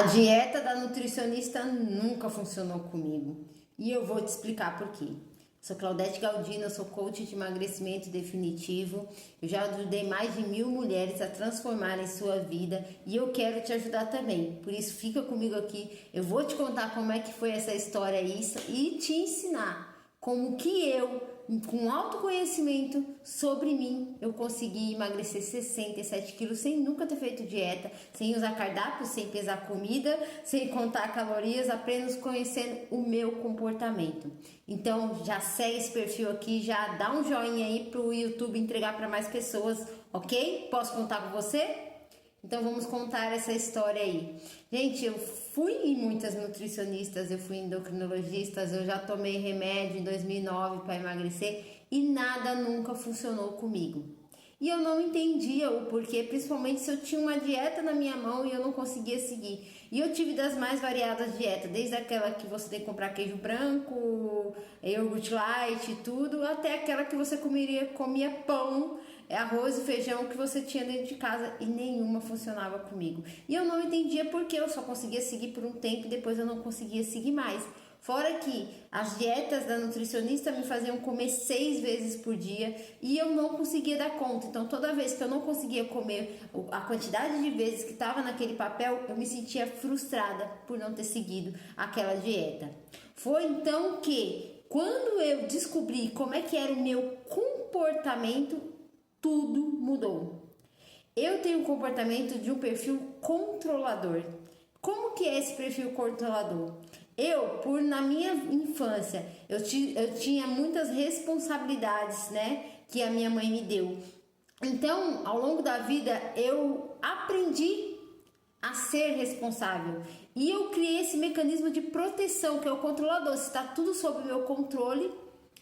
A dieta da nutricionista nunca funcionou comigo e eu vou te explicar por quê. Sou Claudete Galdino, sou coach de emagrecimento definitivo. Eu já ajudei mais de 1000 mulheres a transformarem sua vida e eu quero te ajudar também. Por isso, fica comigo aqui. Eu vou te contar como é que foi essa história e te ensinar como que eu, com autoconhecimento sobre mim, eu consegui emagrecer 67 quilos sem nunca ter feito dieta, sem usar cardápio, sem pesar comida, sem contar calorias, apenas conhecendo o meu comportamento. Então já segue esse perfil aqui, já dá um joinha aí pro YouTube entregar para mais pessoas, ok? Posso contar com você? Então vamos contar essa história aí. Gente, eu fui em muitas nutricionistas, eu fui em endocrinologistas, eu já tomei remédio em 2009 para emagrecer e nada nunca funcionou comigo. E eu não entendia o porquê, principalmente se eu tinha uma dieta na minha mão e eu não conseguia seguir. E eu tive das mais variadas dietas, desde aquela que você tem que comprar queijo branco, iogurte light e tudo, até aquela que você comia pão, arroz e feijão que você tinha dentro de casa e nenhuma funcionava comigo. E eu não entendia porque eu só conseguia seguir por um tempo e depois eu não conseguia seguir mais. Fora que as dietas da nutricionista me faziam comer 6 vezes por dia e eu não conseguia dar conta. Então toda vez que eu não conseguia comer a quantidade de vezes que estava naquele papel, eu me sentia frustrada por não ter seguido aquela dieta. Foi então que, quando eu descobri como é que era o meu comportamento, tudo mudou. Eu tenho um comportamento de um perfil controlador. Como que é esse perfil controlador? Na minha infância, eu tinha muitas responsabilidades, né, que a minha mãe me deu. Então, ao longo da vida, eu aprendi a ser responsável. E eu criei esse mecanismo de proteção, que é o controlador. Se está tudo sob meu controle,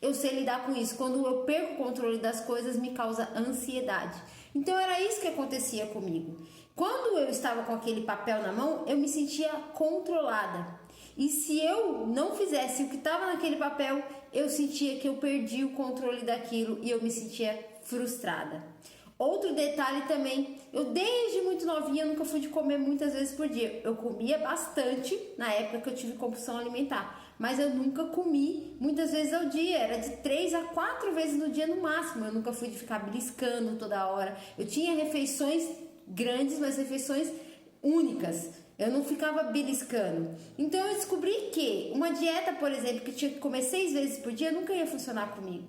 eu sei lidar com isso. Quando eu perco o controle das coisas, me causa ansiedade. Então era isso que acontecia comigo. Quando eu estava com aquele papel na mão, eu me sentia controlada. E se eu não fizesse o que estava naquele papel, eu sentia que eu perdi o controle daquilo e eu me sentia frustrada. Outro detalhe também, eu desde muito novinha nunca fui de comer muitas vezes por dia. Eu comia bastante na época que eu tive compulsão alimentar, mas eu nunca comi muitas vezes ao dia, era de 3 a 4 vezes no dia no máximo. Eu nunca fui de ficar beliscando toda hora. Eu tinha refeições grandes, mas refeições únicas. Eu não ficava beliscando. Então eu descobri que uma dieta, por exemplo, que tinha que comer 6 vezes por dia, nunca ia funcionar comigo.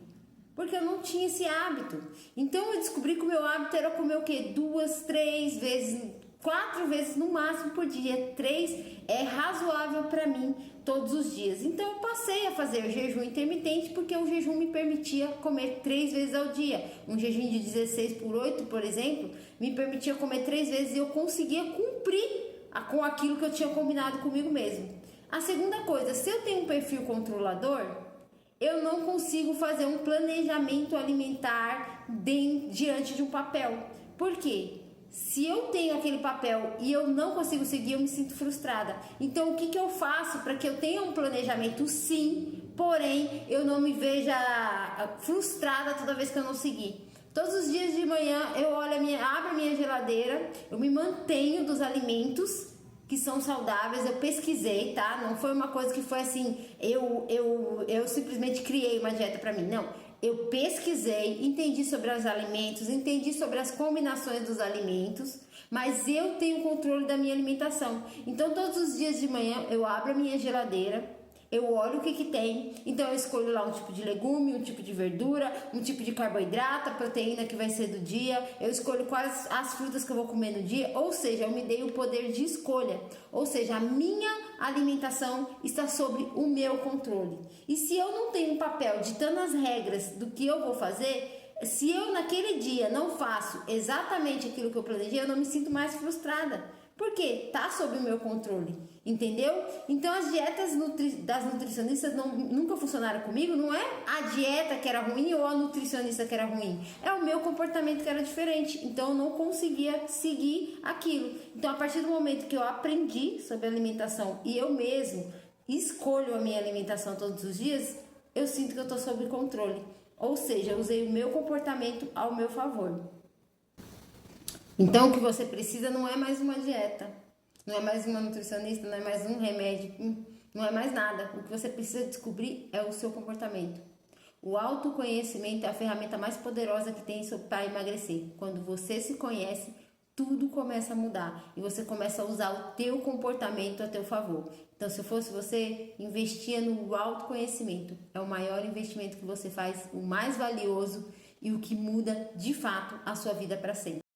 Porque eu não tinha esse hábito. Então eu descobri que o meu hábito era comer o quê? 2, 3 vezes, 4 vezes no máximo por dia. 3 é razoável para mim todos os dias. Então eu passei a fazer o jejum intermitente porque o jejum me permitia comer 3 vezes ao dia. Um jejum de 16 por 8, por exemplo, me permitia comer 3 vezes e eu conseguia cumprir com aquilo que eu tinha combinado comigo mesmo. A segunda coisa, se eu tenho um perfil controlador, eu não consigo fazer um planejamento alimentar diante de um papel. Por quê? Se eu tenho aquele papel e eu não consigo seguir, eu me sinto frustrada. Então, o que eu faço para que eu tenha um planejamento, sim, porém, eu não me veja frustrada toda vez que eu não seguir? Todos os dias de manhã eu abro a minha geladeira, eu me mantenho dos alimentos que são saudáveis, eu pesquisei, tá? Não foi uma coisa que foi assim, eu simplesmente criei uma dieta pra mim, não. Eu pesquisei, entendi sobre os alimentos, entendi sobre as combinações dos alimentos, mas eu tenho controle da minha alimentação. Então todos os dias de manhã eu abro a minha geladeira, eu olho o que tem, então eu escolho lá um tipo de legume, um tipo de verdura, um tipo de carboidrato, a proteína que vai ser do dia, eu escolho quais as frutas que eu vou comer no dia, ou seja, eu me dei o poder de escolha, ou seja, a minha alimentação está sob o meu controle. E se eu não tenho um papel ditando as regras do que eu vou fazer, se eu naquele dia não faço exatamente aquilo que eu planejei, eu não me sinto mais frustrada. Porque tá sob o meu controle, entendeu? Então as dietas das nutricionistas nunca funcionaram comigo. Não é a dieta que era ruim ou a nutricionista que era ruim. É o meu comportamento que era diferente. Então eu não conseguia seguir aquilo. Então a partir do momento que eu aprendi sobre alimentação e eu mesmo escolho a minha alimentação todos os dias, eu sinto que eu tô sob controle. Ou seja, eu usei o meu comportamento ao meu favor. Então o que você precisa não é mais uma dieta. Não é mais uma nutricionista, não é mais um remédio, não é mais nada. O que você precisa descobrir é o seu comportamento. O autoconhecimento é a ferramenta mais poderosa que tem para emagrecer. Quando você se conhece, tudo começa a mudar e você começa a usar o teu comportamento a teu favor. Então, se eu fosse você, investia no autoconhecimento. É o maior investimento que você faz, o mais valioso e o que muda de fato a sua vida para sempre.